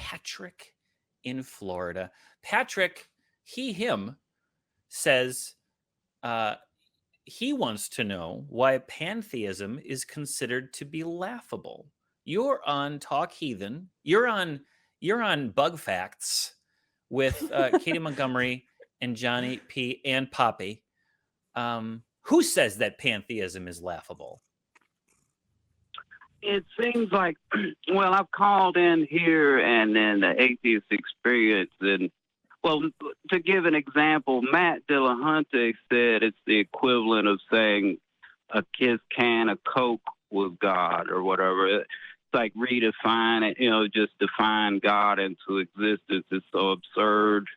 Patrick in Florida. Patrick, him, says he wants to know why pantheism is considered to be laughable. You're on Talk Heathen. You're on Bug Facts with Katie Montgomery and Johnny P. and Poppy. Who says that pantheism is laughable? It seems like, well, I've called in here and then the atheist experience, and well, to give an example, Matt Dillahunty said it's the equivalent of saying a kid's can of Coke was God or whatever. It's like redefine it, just define God into existence. It's so absurd.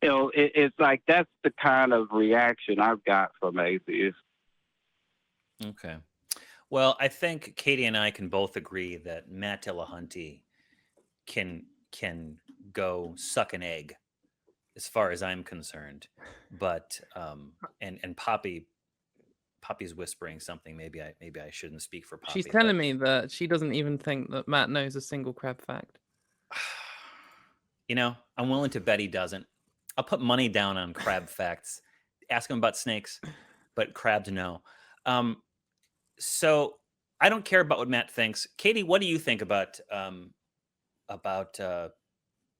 It's like that's the kind of reaction I've got from atheists. Okay. Well, I think Katie and I can both agree that Matt Dillahunty can go suck an egg, as far as I'm concerned. But and Poppy's whispering something. Maybe I shouldn't speak for Poppy. She's telling me that she doesn't even think that Matt knows a single crab fact. I'm willing to bet he doesn't. I'll put money down on crab facts. Ask him about snakes, but crabs no. So I don't care about what Matt thinks. Katie, what do you think about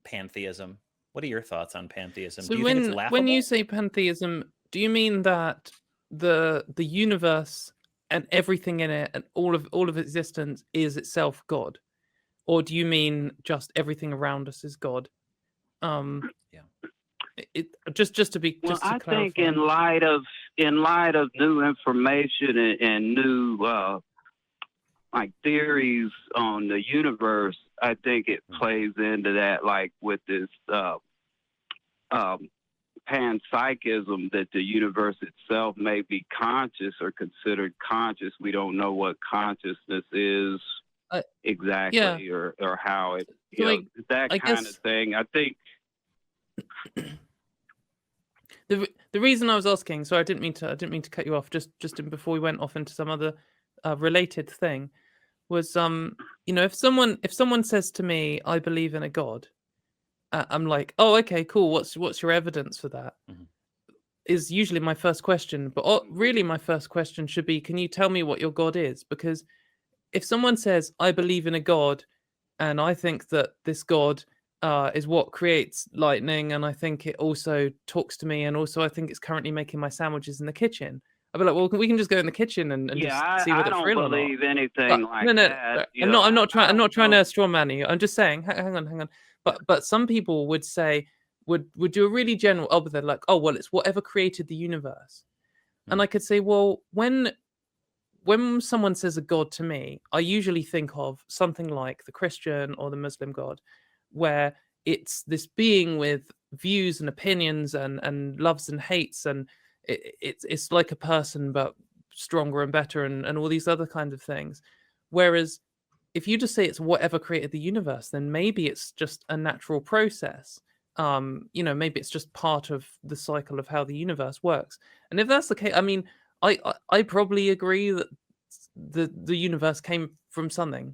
pantheism? What are your thoughts on pantheism? So do you think it's laughable? When you say pantheism, do you mean that the universe and everything in it and all of existence is itself God, or do you mean just everything around us is God? Just to be. Well, just to I clarify. think in light of new information and new like theories on the universe, I think it plays into that, like with this panpsychism, that the universe itself may be conscious or considered conscious. We don't know what consciousness is exactly, or how it, that kind of thing. I think. The reason I was asking, so I didn't mean to cut you off. Just before we went off into some other related thing, was if someone says to me, "I believe in a God," I'm like, "Oh, okay, cool. What's your evidence for that?" Mm-hmm. Is usually my first question. But really, my first question should be, "Can you tell me what your God is?" Because if someone says, "I believe in a God," and I think that this God is what creates lightning, and I think it also talks to me, and also I think it's currently making my sandwiches in the kitchen, I'd be like, well, we can just go in the kitchen and just see whether it's real or not. I don't believe anything like that. I'm not trying to straw man you. I'm just saying, hang on. But some people would say, would do a really general, but they're like, oh, well, it's whatever created the universe. And I could say, well, when someone says a God to me, I usually think of something like the Christian or the Muslim God, where it's this being with views and opinions and loves and hates, and it's like a person but stronger and better and all these other kinds of things. Whereas if you just say it's whatever created the universe, then maybe it's just a natural process. Maybe it's just part of the cycle of how the universe works. And if that's the case, I mean, I probably agree that the universe came from something.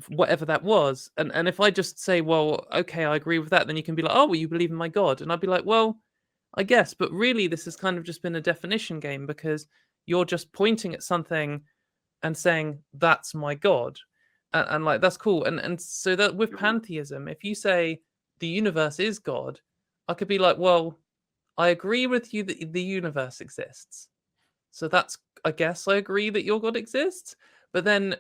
Whatever that was, and if I just say, well, okay, I agree with that, then you can be like, oh, well, you believe in my God, and I'd be like, well, I guess, but really this has kind of just been a definition game, because you're just pointing at something and saying that's my God, and like that's cool, and so that with pantheism, if you say the universe is God, I could be like, well, I agree with you that the universe exists, so that's, I guess I agree that your God exists, but then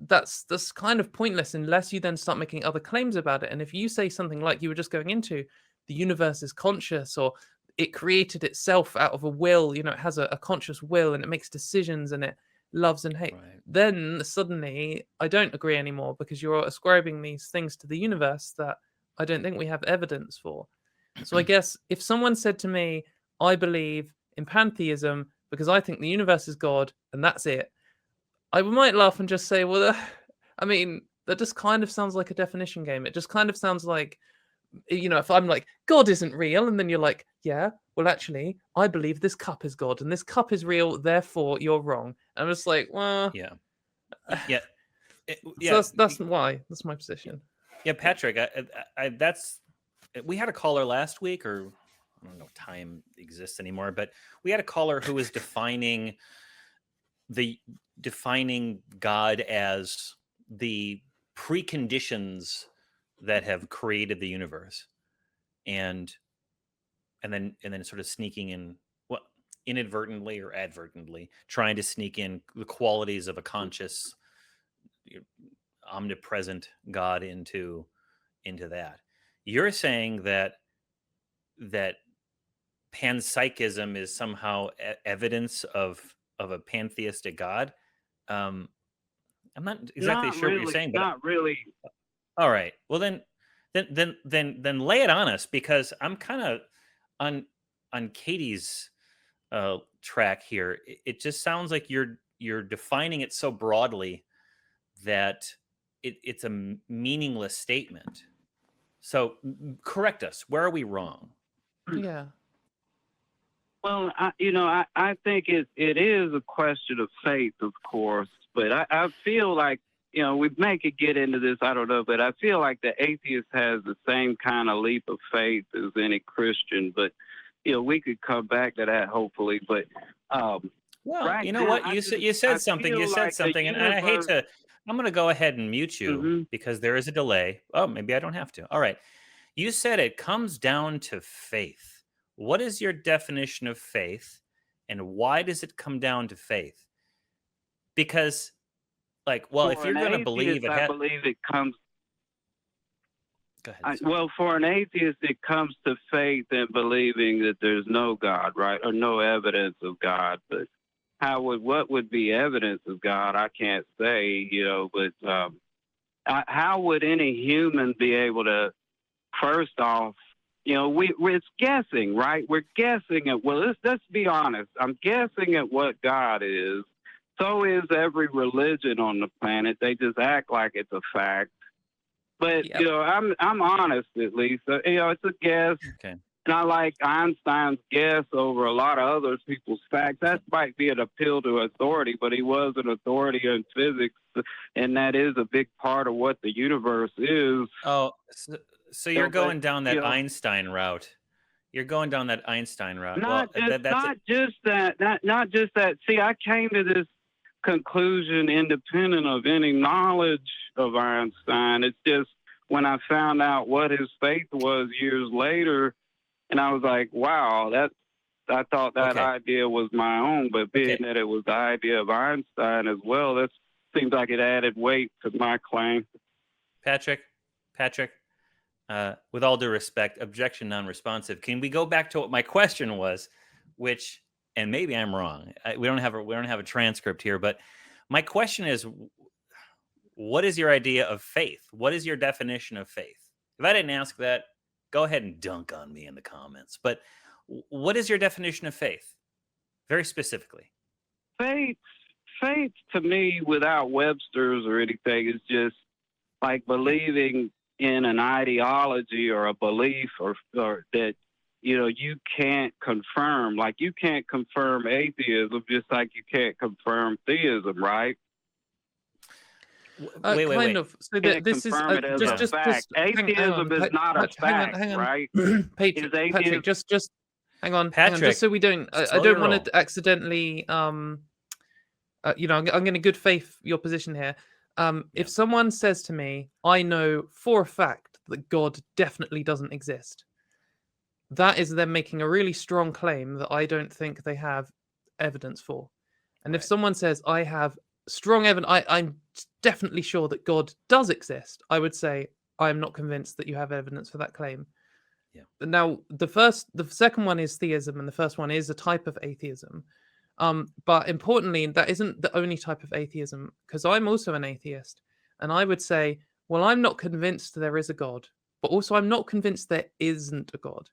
that's kind of pointless unless you then start making other claims about it. And if you say something like you were just going into, the universe is conscious, or it created itself out of a will, it has a conscious will and it makes decisions and it loves and hates, right, then suddenly I don't agree anymore, because you're ascribing these things to the universe that I don't think we have evidence for. So I guess if someone said to me, I believe in pantheism because I think the universe is God and that's it, I might laugh and just say, well, I mean, that just kind of sounds like a definition game. It just kind of sounds like, if I'm like, God isn't real, and then you're like, yeah, well, actually, I believe this cup is God, and this cup is real, therefore you're wrong. And I'm just like, well, yeah. So that's why. That's my position. Yeah, Patrick, that's we had a caller last week, or I don't know if time exists anymore, but we had a caller who was defining God as the preconditions that have created the universe, and then sort of sneaking in, well, inadvertently or advertently trying to sneak in the qualities of a conscious, omnipresent God into that. You're saying that panpsychism is somehow evidence of a pantheistic God. I'm not exactly sure what you're saying, but not really. all right. Well, then lay it on us, because I'm kind of on Katie's track here. It just sounds like you're defining it so broadly that it's a meaningless statement. So correct us. Where are we wrong? Yeah. Well, I think it is a question of faith, of course, but I feel like, we may could get into this, I don't know, but I feel like the atheist has the same kind of leap of faith as any Christian, but, we could come back to that hopefully, but, well, right you know now, what? You said something, and I hate to, I'm going to go ahead and mute you because there is a delay. Oh, maybe I don't have to. All right. You said it comes down to faith. What is your definition of faith, and why does it come down to faith? Because, if you're going to believe it, I believe it comes. Go ahead. For an atheist, it comes to faith and believing that there's no God, right, or no evidence of God. But what would be evidence of God? I can't say, But how would any human be able to? First off, it's guessing, right? We're guessing at, let's be honest. I'm guessing at what God is. So is every religion on the planet. They just act like it's a fact. But, I'm honest, at least. It's a guess. Okay. And I like Einstein's guess over a lot of other people's facts. That might be an appeal to authority, but he was an authority in physics, and that is a big part of what the universe is. Oh, so you're going down that Einstein route. You're going down that Einstein route. Not just that. See, I came to this conclusion independent of any knowledge of Einstein. It's just when I found out what his faith was years later, and I was like, wow, I thought that idea was my own, but being that it was the idea of Einstein as well, that seems like it added weight to my claim. Patrick, with all due respect, objection non-responsive. Can we go back to what my question was, which, and maybe I'm wrong. We don't have a transcript here, but my question is, what is your idea of faith? What is your definition of faith? If I didn't ask that, go ahead and dunk on me in the comments. But what is your definition of faith? Very specifically. Faith to me, without Webster's or anything, is just like believing in an ideology or a belief or that, you can't confirm. Like you can't confirm atheism just like you can't confirm theism, right? Wait. So this is just atheism is not a fact, right? Patrick, just hang on, Patrick, just so we don't. I don't want to accidentally. I'm going to good faith your position here. If someone says to me, "I know for a fact that God definitely doesn't exist," that is them making a really strong claim that I don't think they have evidence for. And if someone says, "I have strong evidence, I'm definitely sure that God does exist," I would say, "I'm not convinced that you have evidence for that claim." Yeah. Now, the second one is theism, and the first one is a type of atheism. But importantly, that isn't the only type of atheism, because I'm also an atheist, and I would say, well, I'm not convinced there is a God, but also I'm not convinced there isn't a God.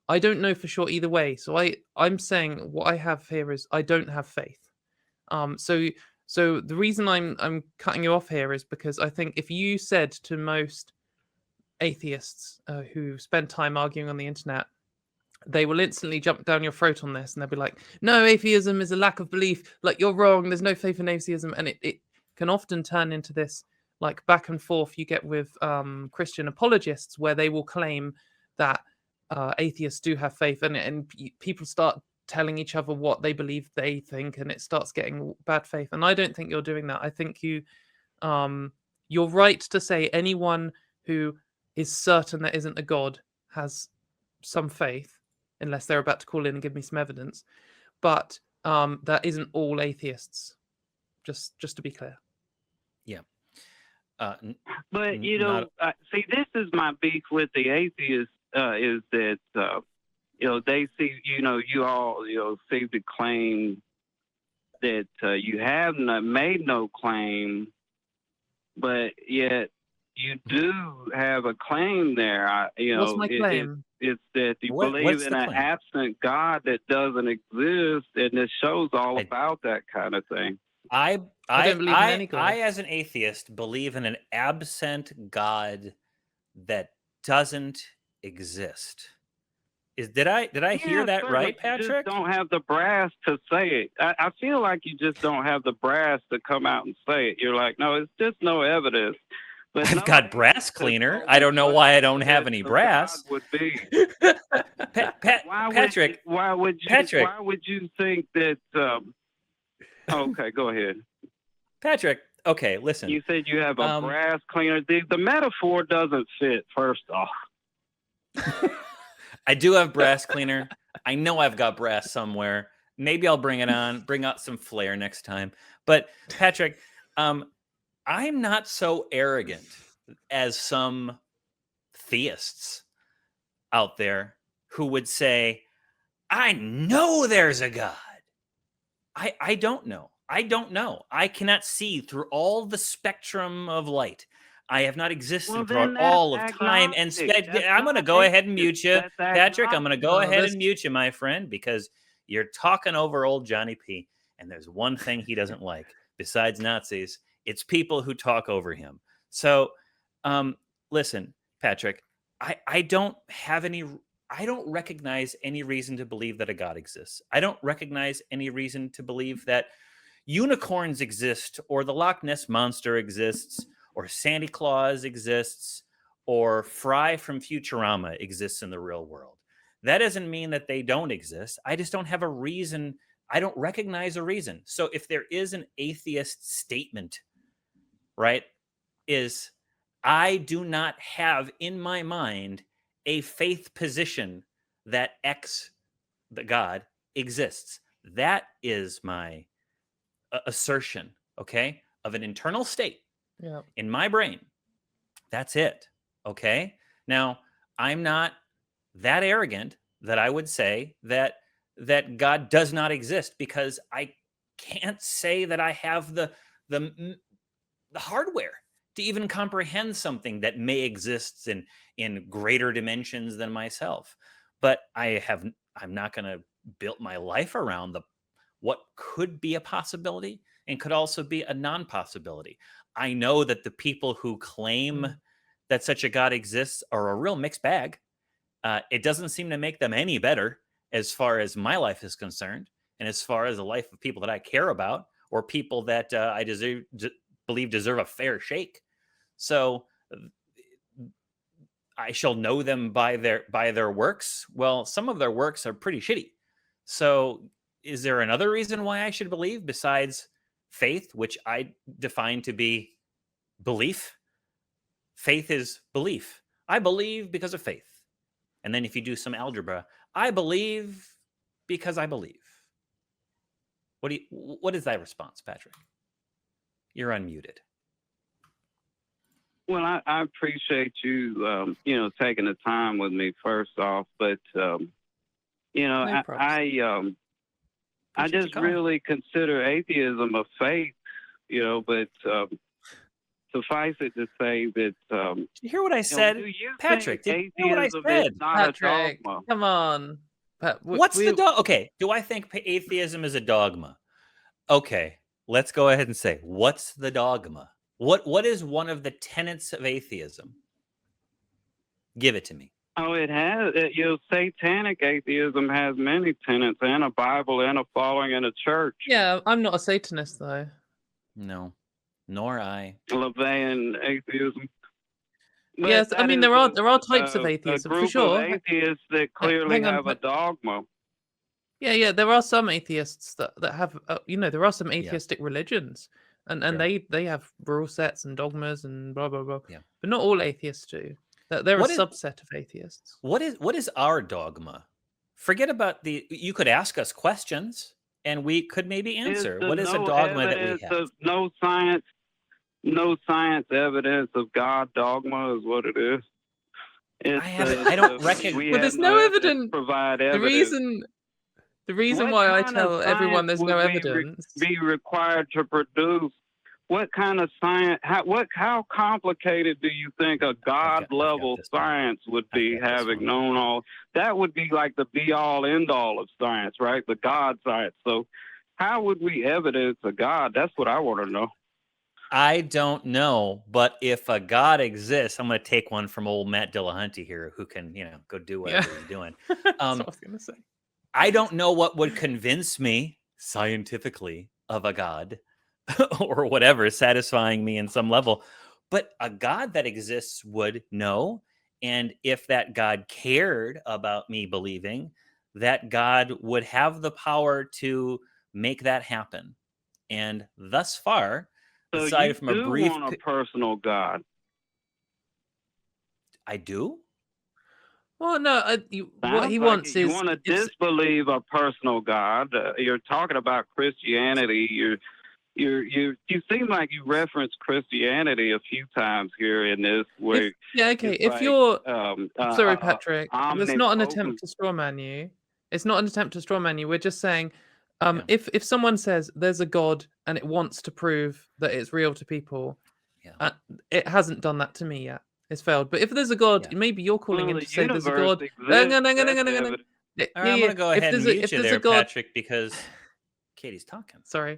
I don't know for sure either way. So I'm saying what I have here is I don't have faith. So the reason I'm cutting you off here is because I think if you said to most atheists who spend time arguing on the internet, they will instantly jump down your throat on this, and they'll be like, "No, atheism is a lack of belief. Like, you're wrong. There's no faith in atheism," and it can often turn into this like back and forth you get with Christian apologists, where they will claim that atheists do have faith, and people start telling each other what they believe they think, and it starts getting bad faith. And I don't think you're doing that. I think you're right to say anyone who is certain there isn't a God has some faith, unless they're about to call in and give me some evidence. But that isn't all atheists. Just to be clear. Yeah. But see, this is my beef with the atheists, is that they see, you all seem to claim that you have made no claim, but yet you do have a claim there. What's my claim? It's that you believe in an absent God that doesn't exist, and it shows all about that kind of thing. I don't believe in any God. I, as an atheist, believe in an absent God that doesn't exist. Did I hear that right, Patrick? You just don't have the brass to say it. I feel like you just don't have the brass to come out and say it. You're like, no, it's just no evidence. But I've got brass cleaner. I don't know why I don't have any brass. Would be. Patrick, why would you think that? Okay, go ahead. Patrick, okay, listen. You said you have a brass cleaner. The metaphor doesn't fit, first off. I do have brass cleaner. I know I've got brass somewhere. Maybe I'll bring it on, bring out some flair next time. But Patrick, I'm not so arrogant as some theists out there who would say, I know there's a God. I don't know. I don't know. I cannot see through all the spectrum of light. I have not existed throughout all of time and space. I'm going to go ahead and mute you, Patrick. I'm going to go ahead and mute you, my friend, because you're talking over old Johnny P. And there's one thing he doesn't like, besides Nazis. It's people who talk over him. So, listen, Patrick, I don't recognize any reason to believe that a God exists. I don't recognize any reason to believe that unicorns exist, or the Loch Ness Monster exists, or Santa Claus exists, or Fry from Futurama exists in the real world. That doesn't mean that they don't exist. I just don't have a reason. I don't recognize a reason. So if there is an atheist statement, right, is I do not have in my mind a faith position that X, the God, exists. That is my assertion, okay, of an internal state in my brain. That's it, okay? Now, I'm not that arrogant that I would say that God does not exist, because I can't say that I have the hardware to even comprehend something that may exist in greater dimensions than myself. But I'm not going to build my life around what could be a possibility and could also be a non-possibility. I know that the people who claim that such a God exists are a real mixed bag. It doesn't seem to make them any better as far as my life is concerned, and as far as the life of people that I care about, or people that I believe deserve a fair shake. So I shall know them by their works. Well, some of their works are pretty shitty. So is there another reason why I should believe besides faith, which I define to be belief? Faith is belief. I believe because of faith. And then if you do some algebra, I believe because I believe. What is that response, Patrick? You're unmuted. Well, I appreciate you, taking the time with me first off, but I just really consider atheism a faith, but suffice it to say that. Did you hear what I said, Patrick? Did you hear what I said? Patrick, come on. What's the dogma? Okay, do I think atheism is a dogma? Okay, let's go ahead and say, what's the dogma? What is one of the tenets of atheism? Give it to me. Oh, it has. Satanic atheism has many tenets, and a Bible, and a following, and a church. Yeah, I'm not a Satanist though. No. Nor I. LaVeyan atheism. But Yes, I that mean is there are types of a atheism for group sure. of atheists that clearly Hang on, have a dogma. yeah, there are some atheists that have there are some Yeah. atheistic religions, and Sure. they have rule sets and dogmas and blah blah blah. Yeah. But not all atheists do. They're a What is subset of atheists. what is our dogma? Forget about you could ask us questions and we could maybe Is answer. the What is a no dogma that we evidence have? of no science evidence of God dogma is what it is. It's I don't reckon. we Well, have there's no evidence. provide The evidence. reason What why I kind of tell everyone science there's would no we evidence. be required to produce? What kind of science? How complicated do you think a God level this one. science would be? I've got this Having one. known all that would be like the be all end all of science, right? The God science. So how would we evidence a God? That's what I want to know. I don't know, but if a God exists, I'm going to take one from old Matt Dillahunty here, who can, go do whatever he's doing. That's what I was gonna say. I don't know what would convince me scientifically of a God or whatever, satisfying me in some level, but a God that exists would know. And if that God cared about me believing, that God would have the power to make that happen. And thus far, So aside you from a do brief, want a personal God. I do. Well, no, what he Sounds like wants you is want to disbelieve a personal God. You're talking about Christianity. You seem like you referenced Christianity a few times here in this way. If you're sorry, Patrick, it's not an attempt to strawman you. It's not an attempt to strawman you. We're just saying, if someone says there's a God and it wants to prove that it's real to people, it hasn't done that to me yet. It's failed. But if there's a God, maybe you're calling him to say there's a God. I'm going to go ahead and mute you there, Patrick, because Katie's talking. Sorry.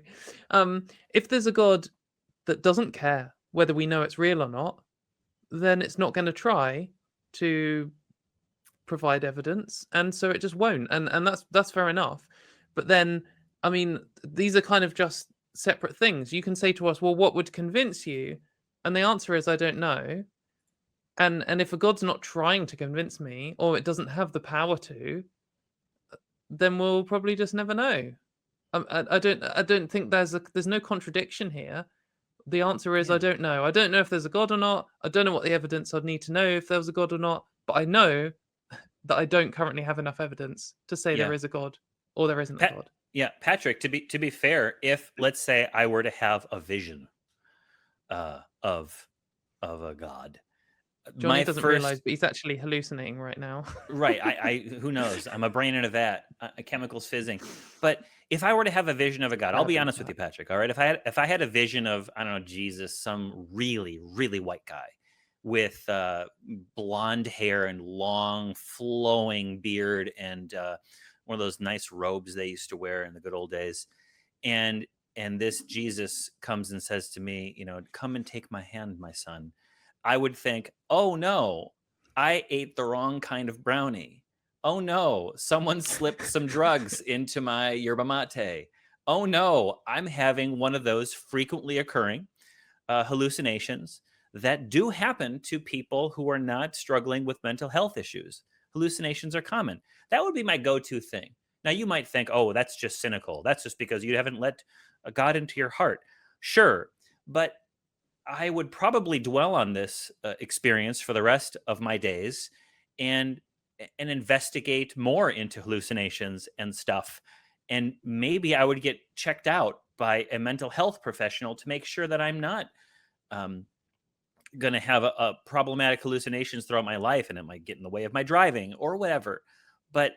If there's a God that doesn't care whether we know it's real or not, then it's not going to try to provide evidence, and so it just won't. And that's fair enough. But then, I mean, these are kind of just separate things. You can say to us, well, what would convince you? And the answer is, I don't know. And if a God's not trying to convince me, or it doesn't have the power to, then we'll probably just never know. I don't think there's no contradiction here. The answer is I don't know. I don't know if there's a God or not. I don't know what the evidence I'd need to know if there was a God or not. But I know that I don't currently have enough evidence to say there is a God or there isn't a God. Yeah, Patrick. To be fair, if let's say I were to have a vision of a God. Johnny doesn't realize, but he's actually hallucinating right now. Right. I who knows? I'm a brain in a vat, chemicals fizzing. But if I were to have a vision of a God, I'll be honest with you, Patrick. All right. If I had a vision of, I don't know, Jesus, some really, really white guy with blonde hair and long flowing beard and one of those nice robes they used to wear in the good old days. And this Jesus comes and says to me, come and take my hand, my son. I would think, oh no, I ate the wrong kind of brownie. Oh no, someone slipped some drugs into my yerba mate. Oh no, I'm having one of those frequently occurring hallucinations that do happen to people who are not struggling with mental health issues. Hallucinations are common. That would be my go-to thing. Now you might think, oh, that's just cynical. That's just because you haven't let God into your heart. Sure, but I would probably dwell on this experience for the rest of my days and investigate more into hallucinations and stuff. And maybe I would get checked out by a mental health professional to make sure that I'm not going to have a problematic hallucinations throughout my life, and it might get in the way of my driving or whatever. But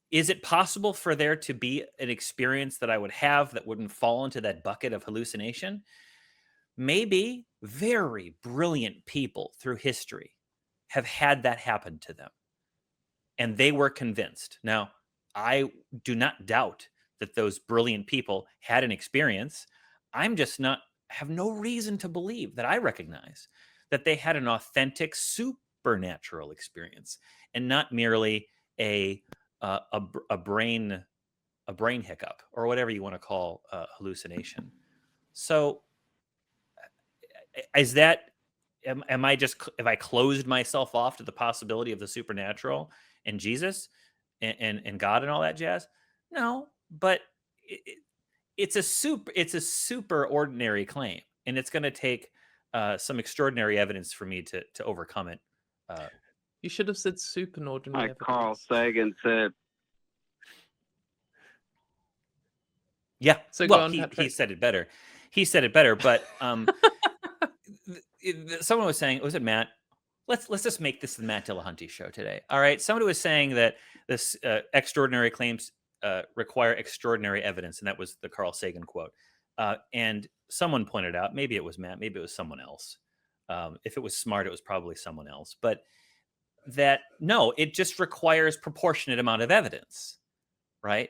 is it possible for there to be an experience that I would have that wouldn't fall into that bucket of hallucination? Maybe very brilliant people through history have had that happen to them, and they were convinced. Now, I do not doubt that those brilliant people had an experience. I'm just have no reason to believe that I recognize that they had an authentic supernatural experience and not merely a brain hiccup or whatever you want to call hallucination. So is that, am I just, have I closed myself off to the possibility of the supernatural and Jesus and God and all that jazz? No, but it's a super ordinary claim, and it's going to take some extraordinary evidence for me to overcome it. You should have said superordinary Like Carl evidence. Sagan said. Yeah, So go well, on, he Patrick. said it better. He said it better, but someone was saying, was it Matt? Let's just make this the Matt Dillahunty show today. All right. Somebody was saying that this extraordinary claims require extraordinary evidence, and that was the Carl Sagan quote. And someone pointed out, maybe it was Matt, maybe it was someone else. If it was smart, it was probably someone else. But that, no, it just requires proportionate amount of evidence, right?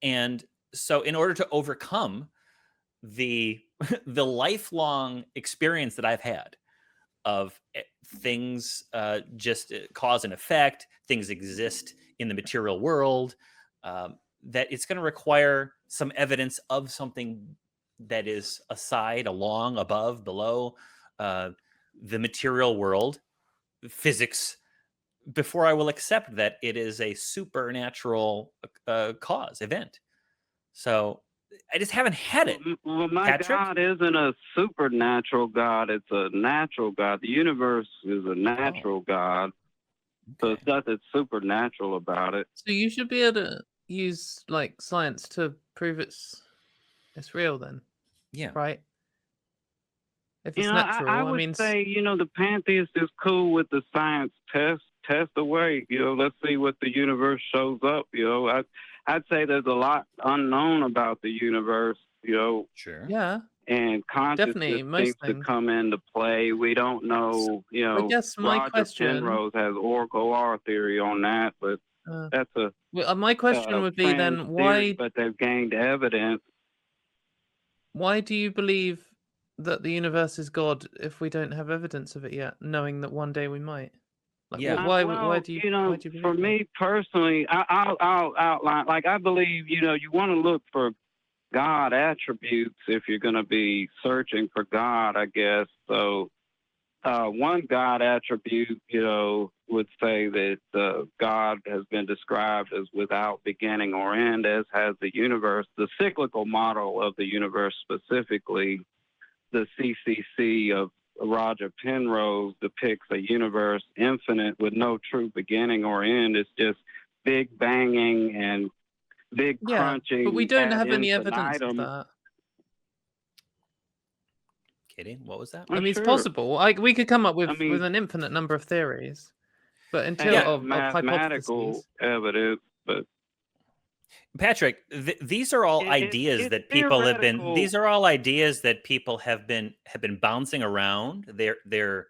And so in order to overcome the the lifelong experience that I've had of things just cause and effect, things exist in the material world, that it's going to require some evidence of something that is aside, along, above, below the material world, physics, before I will accept that it is a supernatural cause, event. So I just haven't had it. Well, my Patrick? God isn't a supernatural God. It's a natural God. The universe is a natural God. So Okay. it's nothing supernatural about it. So you should be able to use like science to prove it's real then, Yeah. right? If You it's know, natural, I I would mean, say, the pantheist is cool with the science test away. Let's see what the universe shows up. I'd say there's a lot unknown about the universe. Sure. yeah. And consciousness Definitely, most seems to things. come into play. We don't know. I guess my Roger question. Penrose has OR theory on that, but that's a Well, my question would be then, theory, why but they've gained evidence. why do you believe that the universe is God if we don't have evidence of it yet, knowing that one day we might? Like, Yeah. why do you believe For that? me personally, I'll outline. Like, I believe, you want to look for God attributes if you're going to be searching for God, I guess. So one God attribute, would say that God has been described as without beginning or end, as has the universe. The cyclical model of the universe, specifically the CCC of Roger Penrose, depicts a universe infinite with no true beginning or end. It's just big banging and big crunching. But we don't ad have any evidence of infinitum. that. Katie, what was that? I mean, it's Sure. possible. Like, we could come up with, I mean- with an infinite number of theories, but until Yeah. of mathematical hypotheses. evidence, but Patrick, these are all ideas it's that people have been. theoretical. These are all ideas that people have been bouncing around. They're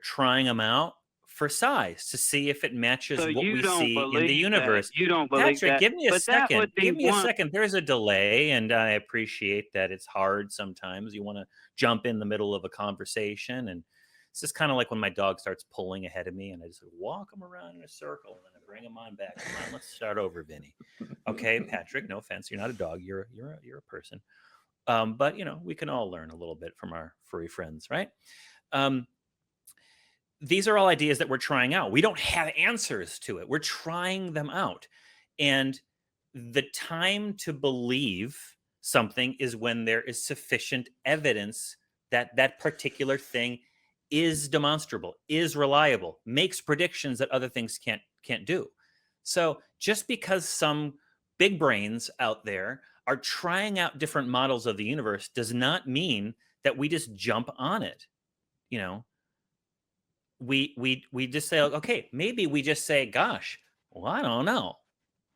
trying them out for size to see if it matches So what you we don't see in the believe universe. that. You don't believe Patrick, that. give me a But that second. would be Give me a one- second. There's a delay, and I appreciate that it's hard sometimes. You want to jump in the middle of a conversation, and it's just kind of like when my dog starts pulling ahead of me, and I just walk him around in a circle, and then I bring him on back. Come on, let's start over, Vinny. Okay, Patrick. No offense, you're not a dog. You're a person. But we can all learn a little bit from our furry friends, right? These are all ideas that we're trying out. We don't have answers to it. We're trying them out. And the time to believe something is when there is sufficient evidence that that particular thing is demonstrable, is reliable, makes predictions that other things can't do. So just because some big brains out there are trying out different models of the universe does not mean that we just jump on it. We just say, okay, maybe we just say, gosh, well, I don't know.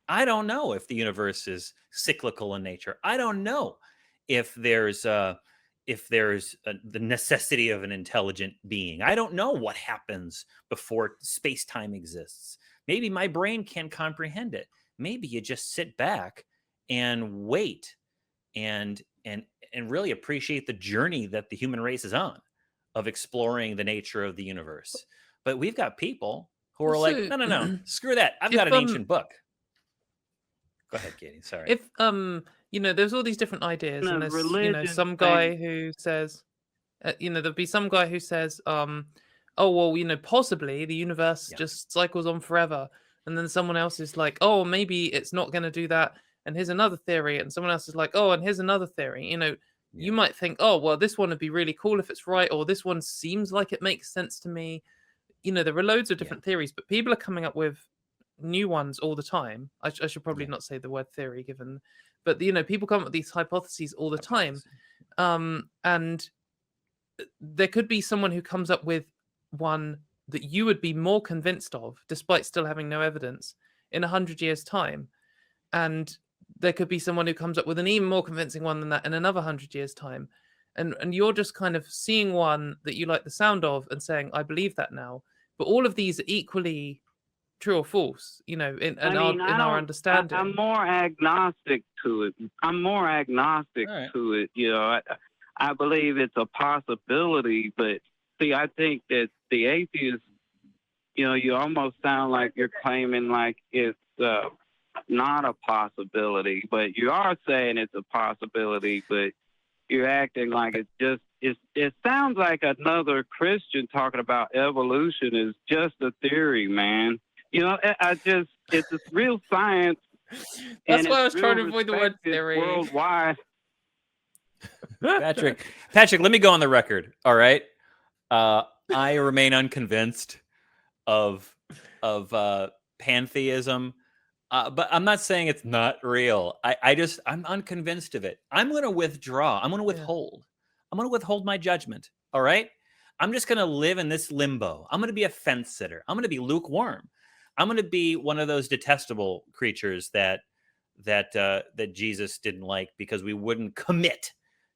I don't know if the universe is cyclical in nature. I don't know if there's the necessity of an intelligent being. I don't know what happens before space-time exists. Maybe my brain can't comprehend it. Maybe you just sit back and wait and really appreciate the journey that the human race is on of exploring the nature of the universe. But we've got people who are like, no, screw that. I've got an ancient book. Go ahead, Katie. Sorry. If there's all these different ideas, and The there's religion some thing. guy who says, there'll be some guy who says, oh well, possibly the universe Yeah. just cycles on forever, and then someone else is like, oh, maybe it's not going to do that, and here's another theory, and someone else is like, oh, and here's another theory. You might think, oh, well, this one would be really cool if it's right, or this one seems like it makes sense to me. There are loads of different theories, but people are coming up with new ones all the time. I should probably not say the word theory, given, but people come up with these hypotheses all the time, and there could be someone who comes up with one that you would be more convinced of, despite still having no evidence, in 100 years' time, and there could be someone who comes up with an even more convincing one than that in another 100 years' time, and you're just kind of seeing one that you like the sound of and saying, I believe that now. But all of these are equally true or false, in our understanding. I'm more agnostic to it. To it. I believe it's a possibility, but see, I think that the atheists, you almost sound like you're claiming like it's not a possibility, but you are saying it's a possibility, but you're acting like it sounds like another Christian talking about evolution is just a theory, man. It's real science. That's why I was trying to avoid the word theory. Worldwide. Patrick, let me go on the record. All right. I remain unconvinced of pantheism. But I'm not saying it's not real. I'm unconvinced of it. I'm going to withdraw. I'm going to withhold. I'm going to withhold my judgment. All right. I'm just going to live in this limbo. I'm going to be a fence sitter. I'm going to be lukewarm. I'm going to be one of those detestable creatures that Jesus didn't like because we wouldn't commit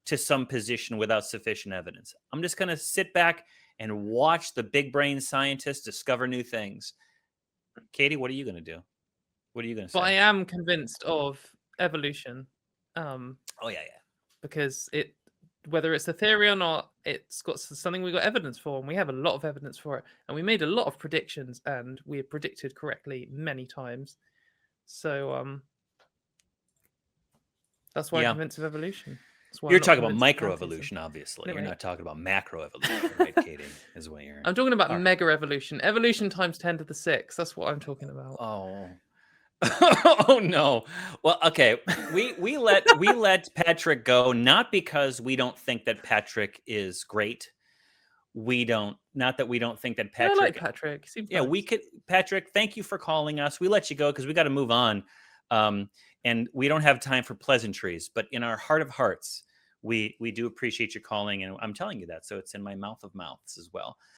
to some position without sufficient evidence. I'm just going to sit back and watch the big brain scientists discover new things. Katie, what are you going to do? What are you going to say? But I am convinced of evolution. Because whether it's a theory or not, it's got something we got evidence for, and we have a lot of evidence for it. And we made a lot of predictions, and we have predicted correctly many times. So that's why I'm convinced of evolution. You're talking about microevolution, obviously. Anyway. You're not talking about macroevolution, right, Katie? Is what you're. I'm talking about mega evolution. Evolution times 10 to the 6. That's what I'm talking about. Oh. Oh no. Well, okay. We let Patrick go, not because we don't think that Patrick is great. Not that we don't think that Patrick. I like Patrick. Nice. Patrick, thank you for calling us. We let you go because we got to move on. And we don't have time for pleasantries, but in our heart of hearts, we do appreciate you calling, and I'm telling you that. So it's in my mouth of mouths as well.